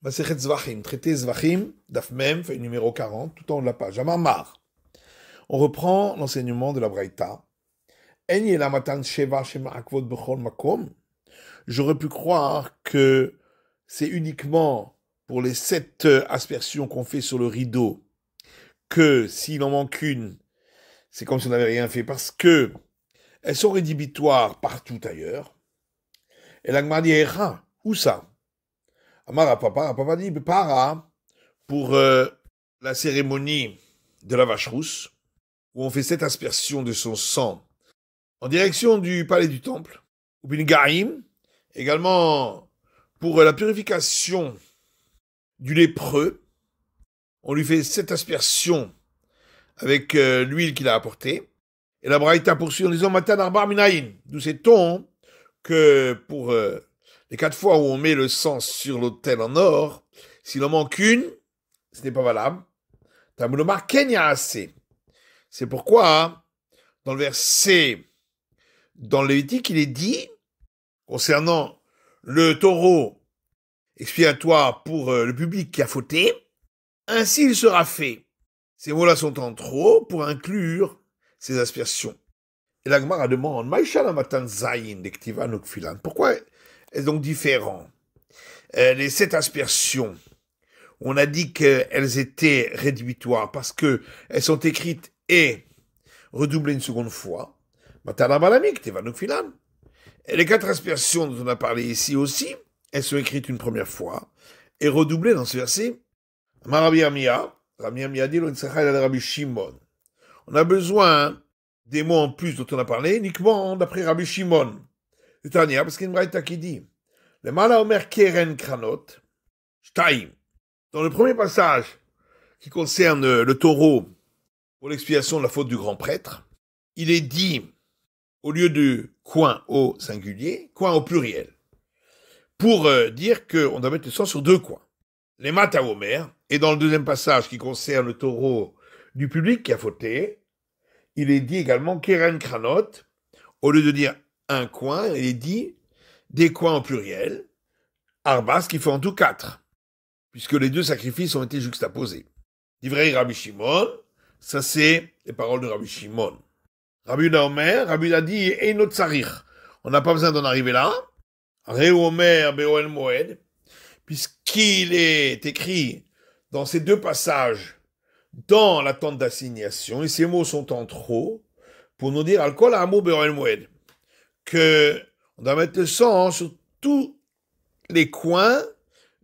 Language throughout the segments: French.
Masechet Zvachim, traité Zvachim, Daf Mem, feuille numéro 40, tout en haut de la page. Amar. On reprend l'enseignement de la Braïta. Eni la matan sheva shema akvot bechol makom. J'aurais pu croire que c'est uniquement pour les 7 aspersions qu'on fait sur le rideau que s'il en manque une, c'est comme si on n'avait rien fait parce que elles sont rédhibitoires partout ailleurs. Et la Gemara dit, où ça? Amara papa dit, para, pour la cérémonie de la vache rousse, où on fait 7 aspersions de son sang en direction du palais du temple, ou bin Gaïm, également pour la purification du lépreux, on lui fait 7 aspersions avec l'huile qu'il a apportée. Et la Braïta poursuit en disant Matan Arbar Minaïn. D'où sait-on que pour les 4 fois où on met le sang sur l'autel en or, s'il en manque une, ce n'est pas valable. Tamulomar Kenya assez. C'est pourquoi, dans le verset, dans le Lévitique, il est dit, concernant le taureau expiatoire pour le public qui a fauté, ainsi il sera fait. Ces mots-là sont en trop pour inclure ces aspersions. Et la Gemara demande, Maïshala Matan Zayin d'Ektiva Nukfilan. Pourquoi est-ce donc différent? Les 7 aspersions, on a dit qu'elles étaient rédhibitoires parce qu'elles sont écrites et redoublées une seconde fois. Matan Balami, Ektiva Nukfilan. Et les 4 aspersions dont on a parlé ici aussi, elles sont écrites une première fois et redoublées dans ce verset. Rabbi Amia dit, Rabbi Shimon. On a besoin des mots en plus dont on a parlé, uniquement d'après Rabbi Shimon. C'est-à-dire, parce qu'il y a une braïta qui dit, le Mala Omer Keren Kranot, Shtaim. Dans le premier passage qui concerne le taureau pour l'expiation de la faute du grand prêtre, il est dit, au lieu de coin au singulier, coin au pluriel, pour dire qu'on doit mettre le sang sur 2 coins. Les Mata Omer, et dans le deuxième passage qui concerne le taureau du public qui a fauté, il est dit également Keren Kranot, au lieu de dire un coin, il est dit des coins au pluriel, Arbas qui fait en tout 4, puisque les 2 sacrifices ont été juxtaposés. Divrei Rabbi Shimon, ça c'est les paroles de Rabbi Shimon. Rabbi Yuda Omer, Rabbi Yuda dit Einot Tsarich, on n'a pas besoin d'en arriver là. Reu Omer Be'oel Moed, puisqu'il est écrit dans ces 2 passages dans la tente d'assignation, et ces mots sont en trop, pour nous dire Al-Kol Ha'amur Be'oel Moed, que on doit mettre le sang sur tous les coins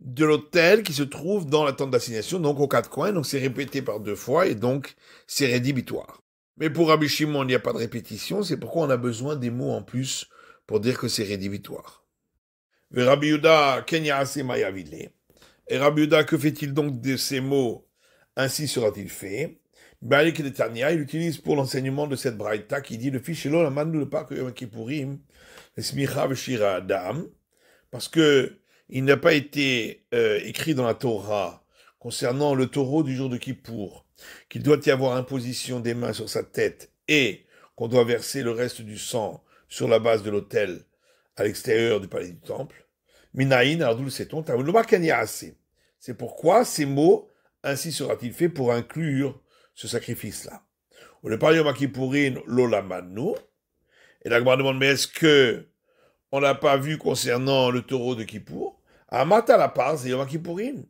de l'autel qui se trouve dans la tente d'assignation, donc aux 4 coins, donc c'est répété par 2 fois, et donc c'est rédhibitoire. Mais pour Rabbi Shimon, il n'y a pas de répétition, c'est pourquoi on a besoin des mots en plus pour dire que c'est rédhibitoire. Et Rabbi Yuda, Kenya Ase Mayavile. Et Rabbi Yuda, que fait-il donc de ces mots? Ainsi sera-t-il fait. Balik de Tania, il utilise pour l'enseignement de cette braïta qui dit le fichelo la manu le pas que Yom Kippourim, le smicha v'shira adam, parce que il n'a pas été écrit dans la Torah concernant le taureau du jour de Kippour qu'il doit y avoir imposition des mains sur sa tête et qu'on doit verser le reste du sang sur la base de l'autel à l'extérieur du palais du temple. Minaïn, alors d'où le sait-on? C'est pourquoi ces mots, ainsi sera-t-il fait pour inclure ce sacrifice-là. On le parle Yom Kippourin l'olamanu, et la Gemara demande, mais est-ce que on n'a pas vu concernant le taureau de Kippour? Amata la part, c'est Yom Kippourin.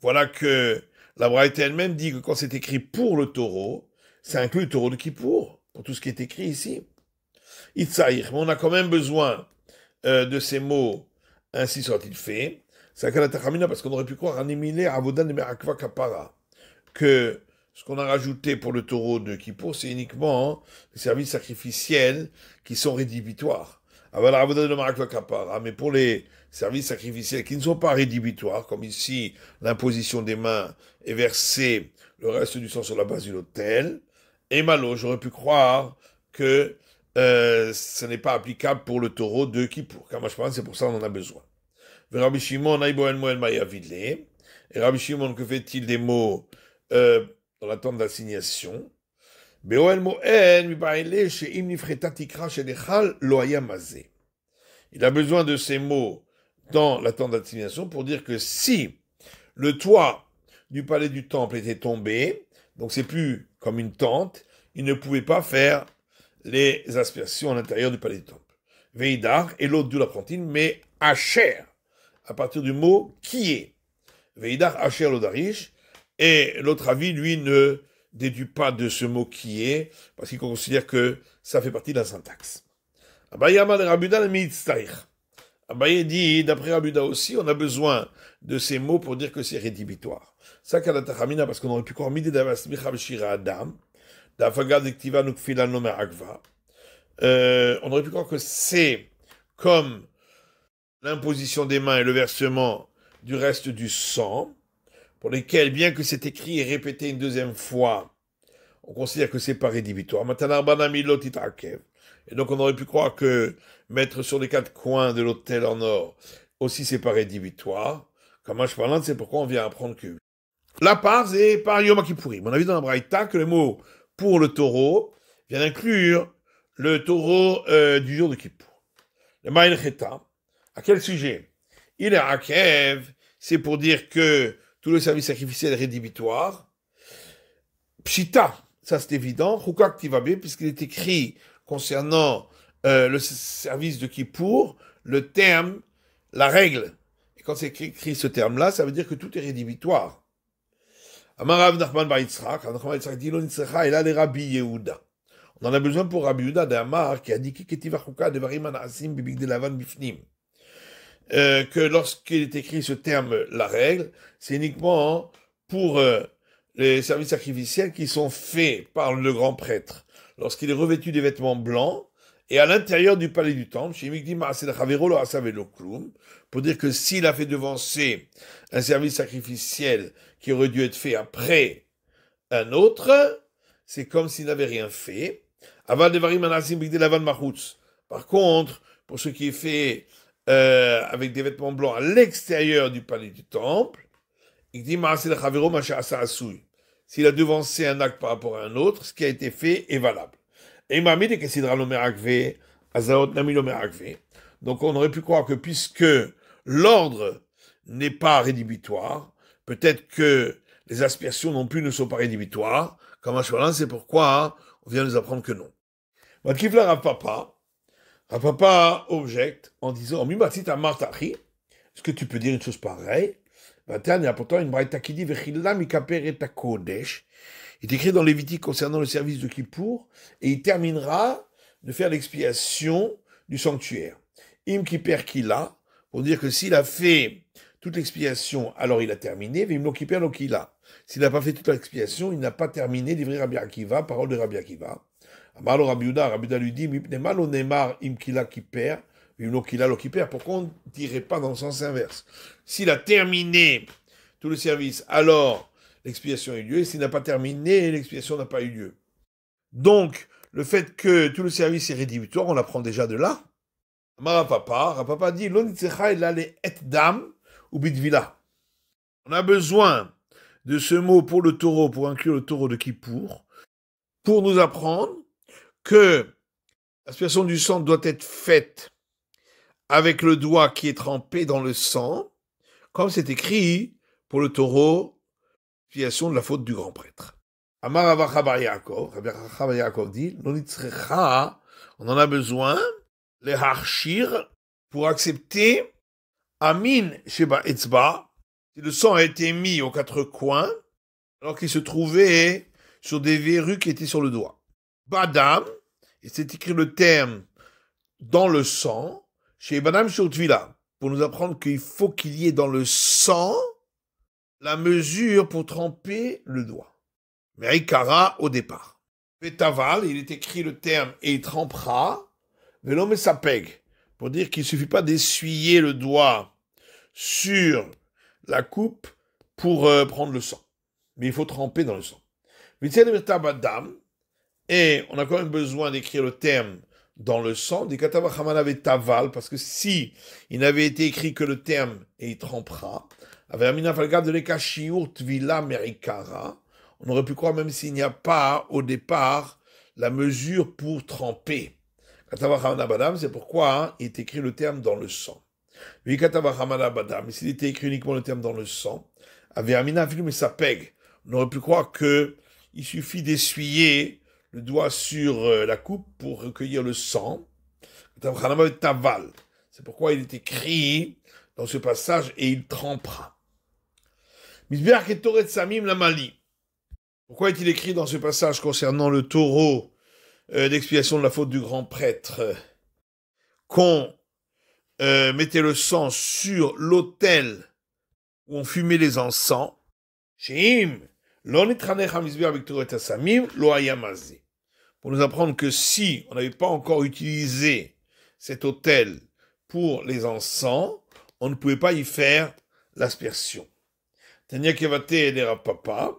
Voilà que la Braïta elle-même dit que quand c'est écrit pour le taureau, ça inclut le taureau de Kippour, pour tout ce qui est écrit ici. Itzaïr, mais on a quand même besoin de ces mots, ainsi sera-t-il fait. C'est parce qu'on aurait pu croire que ce qu'on a rajouté pour le taureau de Kippour, c'est uniquement les services sacrificiels qui sont rédhibitoires. Mais pour les services sacrificiels qui ne sont pas rédhibitoires, comme ici l'imposition des mains et verser le reste du sang sur la base de l'autel, et malo, j'aurais pu croire que ce n'est pas applicable pour le taureau de Kippour. Car moi je pense c'est pour ça qu'on en a besoin. Rabbi Shimon, et Rabbi Shimon, que fait-il des mots dans la tente d'assignation? Il a besoin de ces mots dans la tente d'assignation pour dire que si le toit du palais du temple était tombé, donc c'est plus comme une tente, il ne pouvait pas faire les aspersions à l'intérieur du palais du temple. Veidar, et l'autre de l'apprenti, mais Asher, à partir du mot qui est. Veidar, Asher, l'odarish, et l'autre avis, lui, ne déduit pas de ce mot qui est, parce qu'il considère que ça fait partie de la syntaxe. Abaye Amad Rabuda le Mitztaich. Abaye dit, d'après Rabuda aussi, on a besoin de ces mots pour dire que c'est rédhibitoire. Ça, Kalatachamina, parce qu'on aurait pu croire Midi Davas Michab Shira Adam, Dafagad Ektiva Nukfila Nomer Akva. On aurait pu croire que c'est comme l'imposition des mains et le versement du reste du sang, pour lesquels, bien que c'est écrit et répété une deuxième fois, on considère que c'est pas rédhibitoire. Et donc on aurait pu croire que mettre sur les quatre coins de l'autel en or aussi c'est pas rédhibitoire. Comme je parle, c'est pourquoi on vient apprendre que la part c'est par Yom Kippourim. On a vu dans la Braïta que le mot pour le taureau vient inclure le taureau du jour de Kippour. Le Ma'il Cheta, à quel sujet? Il est Akev, c'est pour dire que tout le service sacrificiel est rédhibitoire. Pshita, ça c'est évident. Chukak Tivabé, puisqu'il est écrit concernant le service de Kippour, le terme, la règle. Et quand c'est écrit ce terme-là, ça veut dire que tout est rédhibitoire. Amarav Nachman Bar Yitzchak, Nachman Bar Yitzchak dit, Lo nitzrecha ela le Rabbi Yehuda. On en a besoin pour Rabbi Yehuda d'Amar, qui a dit Ketiva Chukak devarim anaasim bibig de lavan bifnim. Que lorsqu'il est écrit ce terme, la règle, c'est uniquement pour les services sacrificiels qui sont faits par le grand prêtre. Lorsqu'il est revêtu des vêtements blancs, et à l'intérieur du palais du temple, pour dire que s'il a fait devancer un service sacrificiel qui aurait dû être fait après un autre, c'est comme s'il n'avait rien fait. Par contre, pour ce qui est fait avec des vêtements blancs à l'extérieur du palais du temple, il dit s'il a devancé un acte par rapport à un autre, ce qui a été fait est valable. Donc on aurait pu croire que puisque l'ordre n'est pas rédhibitoire, peut-être que les aspersions non plus ne sont pas rédhibitoires. Comme à Shwalan, c'est pourquoi on vient nous apprendre que non. Matkifla Rapapa objecte en disant est-ce que tu peux dire une chose pareille? Il y a pourtant une braïta qui dit il est écrit dans Lévitique concernant le service de Kippour, et il terminera de faire l'expiation du sanctuaire. Im Kipper Kila, pour dire que s'il a fait toute l'expiation, alors il a terminé, Vim lo Kipper lo Kila. S'il n'a pas fait toute l'expiation, il n'a pas terminé, livré Rabbi Akiva, parole de Rabbi Akiva. Amalo Rabbi Yehuda lui dit, Mipnemalo Neymar Im Kila Kipper, Vim lo Kila lo Kipper. Pourquoi on ne dirait pas dans le sens inverse? S'il a terminé tout le service, alors l'expiation a eu lieu, et s'il n'a pas terminé, l'expiation n'a pas eu lieu. Donc, le fait que tout le service est rédhibitoire, on l'apprend déjà de là. Rapapa dit, on a besoin de ce mot pour le taureau, pour inclure le taureau de Kippour, pour nous apprendre que l'aspiration du sang doit être faite avec le doigt qui est trempé dans le sang, comme c'est écrit pour le taureau, expiation de la faute du grand prêtre. Amar Avacha Bar Yaakov dit, on en a besoin, les harshir, pour accepter Amin Sheba Etzba, si le sang a été mis aux quatre coins, alors qu'il se trouvait sur des verrues qui étaient sur le doigt. Badam, et c'est écrit le terme dans le sang, chez Badam Shurtvila, pour nous apprendre qu'il faut qu'il y ait dans le sang la mesure pour tremper le doigt. Mais Ikara au départ. Petaval, il est écrit le terme et il trempera, Velom et Sapeg, pour dire qu'il ne suffit pas d'essuyer le doigt sur la coupe pour prendre le sang. Mais il faut tremper dans le sang. Et on a quand même besoin d'écrire le terme dans le sang, des Katavachamanav Taval, parce que si il n'avait été écrit que le terme et il trempera, avec Amina Falgab de l'Ekashiur Tvila Merikara, on aurait pu croire même s'il n'y a pas au départ la mesure pour tremper. Katavachamanav, c'est pourquoi il est écrit le terme dans le sang. Oui, Katavachamanav, mais s'il était écrit uniquement le terme dans le sang, avait Amina vu mais ça pègue. On aurait pu croire que il suffit d'essuyer le doigt sur la coupe pour recueillir le sang. C'est pourquoi il est écrit dans ce passage et il trempera. Pourquoi est-il écrit dans ce passage concernant le taureau d'expiation de la faute du grand prêtre qu'on mettait le sang sur l'autel où on fumait les encens? Pour nous apprendre que si on n'avait pas encore utilisé cet autel pour les encens, on ne pouvait pas y faire l'aspersion. Tania Kevate et Rav Papa,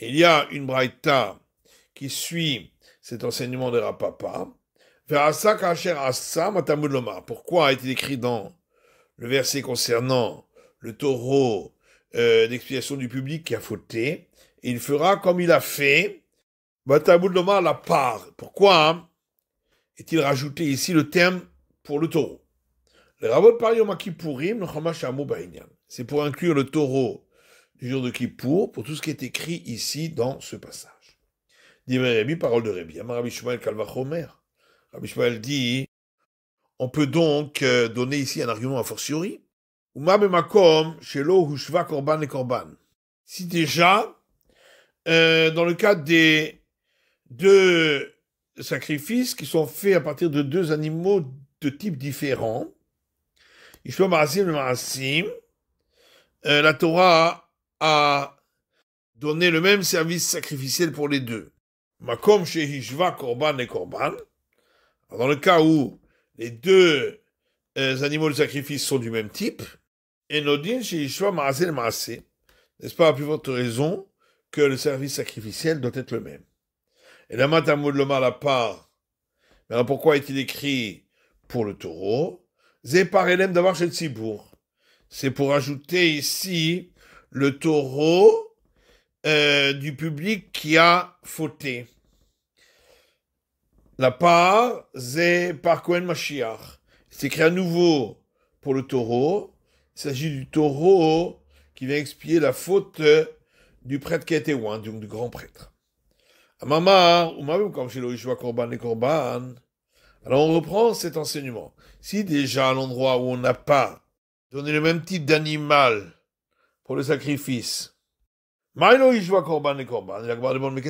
il y a une braïta qui suit cet enseignement de Rav Papa. Pourquoi est-il écrit dans le verset concernant le taureau d'expiation du public qui a fauté? Il fera comme il a fait, la part. Pourquoi est-il rajouté ici le terme pour le taureau? C'est pour inclure le taureau du jour de Kippour, pour tout ce qui est écrit ici dans ce passage. Dit Rabbi, parole de Rabbi. Rabbi Shmuel Kalvachomer. Rabbi Shmuel dit, on peut donc donner ici un argument a fortiori. Si déjà, dans le cas des deux sacrifices qui sont faits à partir de deux animaux de types différents, la Torah a donné le même service sacrificiel pour les deux. Makom shehishva korban et korban. Dans le cas où les deux animaux de sacrifice sont du même type, et nodin shehishva maaseh le maaseh. N'est-ce pas à plus forte raison que le service sacrificiel doit être le même? Et la matamud le mal à part. Mais alors pourquoi est-il écrit pour le taureau? Zé par elem d'avoir chez le tzibour. C'est pour ajouter ici le taureau du public qui a fauté. La part, c'est par Kohen Mashiach. C'est écrit à nouveau pour le taureau. Il s'agit du taureau qui vient expier la faute du prêtre qui a été oint, donc du grand prêtre. Alors on reprend cet enseignement. Si déjà à l'endroit où on n'a pas donné le même type d'animal pour le sacrifice, mais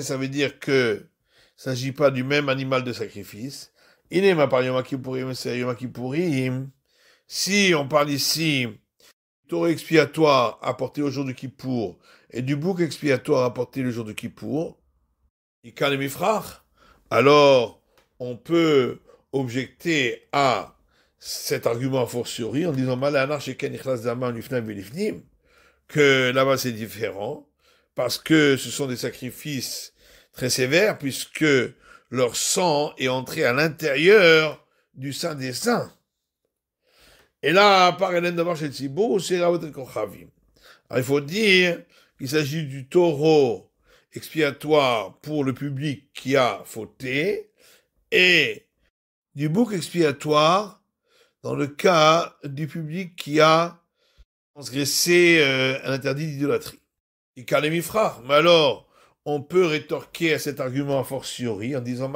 ça veut dire que il ne s'agit pas du même animal de sacrifice. Si on parle ici du taureau expiatoire apporté au jour de Kippour et du bouc expiatoire apporté le jour de Kippour, alors on peut objecter à cet argument a fortiori en disant que là-bas c'est différent, parce que ce sont des sacrifices très sévères, puisque leur sang est entré à l'intérieur du Saint des Saints. Et là, par Hélène d'avoir chez Tzibour, c'est Rabotet Kochavim. Alors il faut dire qu'il s'agit du taureau expiatoire pour le public qui a fauté, et du bouc expiatoire dans le cas du public qui a transgressé un interdit d'idolâtrie. Mais alors, on peut rétorquer à cet argument a fortiori en disant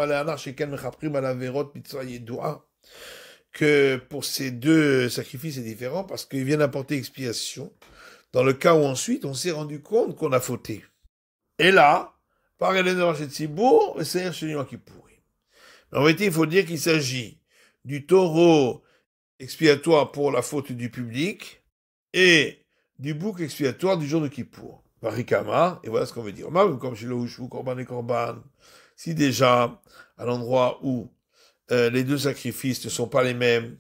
que pour ces deux sacrifices c'est différent parce qu'ils viennent apporter expiation dans le cas où ensuite on s'est rendu compte qu'on a fauté. Et là, par Hélène de Marché de Cibourg, c'est celui qui pourrit. En vérité, il faut dire qu'il s'agit du taureau expiatoire pour la faute du public et du bouc expiatoire du jour de Kippour. Varikama, et voilà ce qu'on veut dire. Comme chez le Houchou, Korban et Korban, si déjà, à l'endroit où les deux sacrifices ne sont pas les mêmes,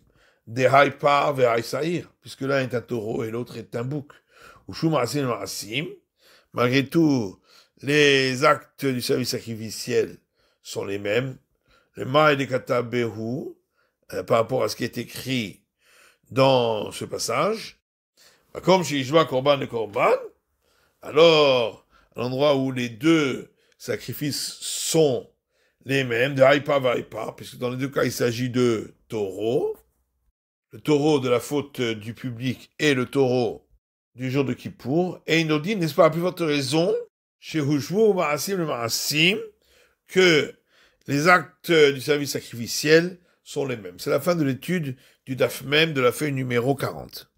des Haïpar vers Haïsaïr, puisque l'un est un taureau et l'autre est un bouc. Houchou Marasim Marasim, malgré tout, les actes du service sacrificiel sont les mêmes. Le Ma et les Kata Behu, par rapport à ce qui est écrit dans ce passage, comme chez Ishma Korban et Korban, alors, à l'endroit où les deux sacrifices sont les mêmes, de Haïpa Vaïpa, puisque dans les deux cas, il s'agit de taureaux, le taureau de la faute du public et le taureau du jour de Kippour, et il nous dit, n'est-ce pas, à plus forte raison, chez Hushvu Ma'asim le Ma'asim, que les actes du service sacrificiel sont les mêmes. C'est la fin de l'étude du Daf Mem de la feuille numéro 40.